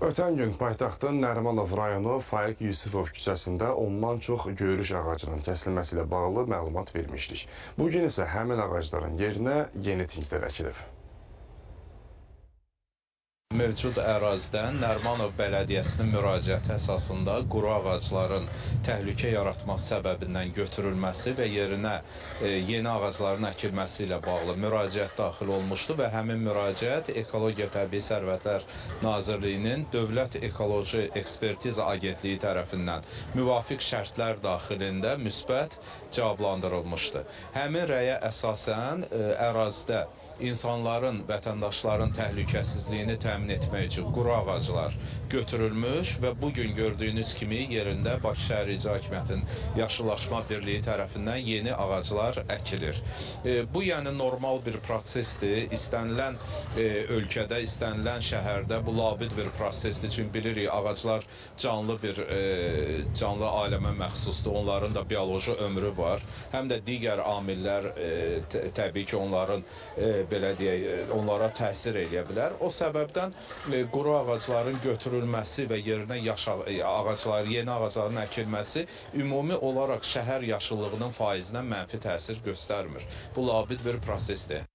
Ötən gün paytaxtın Nərimanov rayonu Faiq Yusifov küçəsində ondan çox görüş ağacının kəsilməsi ilə bağlı məlumat vermişdik. Bugün isə həmin ağacların yerinə yeni tinklər əkilib. Mövcud ərazidən Nərimanov Bələdiyyəsinin müraciəti əsasında quru ağacların təhlükə yaratması səbəbindən götürülməsi və yerinə yeni ağacların əkilməsi ilə bağlı müraciət daxil olmuşdu və həmin müraciət Ekologiya Təbii Sərvətlər Nazirliyinin Dövlət Ekoloji Ekspertiza Agentliyi tərəfindən müvafiq şərtlər daxilində müsbət cavablandırılmışdı. Həmin rəyə əsasən ərazidə insanların, vətəndaşların təhlükəsizliyini təmin etmək üçün quru ağaclar götürülmüş və bugün gördüyünüz kimi yerində Bakı Şəhər İcra Hakimiyyətinin Yaşıllaşma Birliyi tərəfindən yeni ağaclar əkilir. Bu yəni normal bir prosesdir. İstənilən ölkədə, istənilən şəhərdə bu labid bir prosesdir. Çünki bilirik ağaclar canlı aləmə məxsusdur. Onların da bioloji ömrü var. Həm də digər amillər təbii ki, onların belə deyək, onlara təsir edə bilər. O səbəbdən quru ağacların götürülməsi və yerinə yeni ağacların əkilməsi ümumi olaraq şəhər yaşıllığının faizinə mənfi təsir göstərmir. Bu labid bir prosesdir.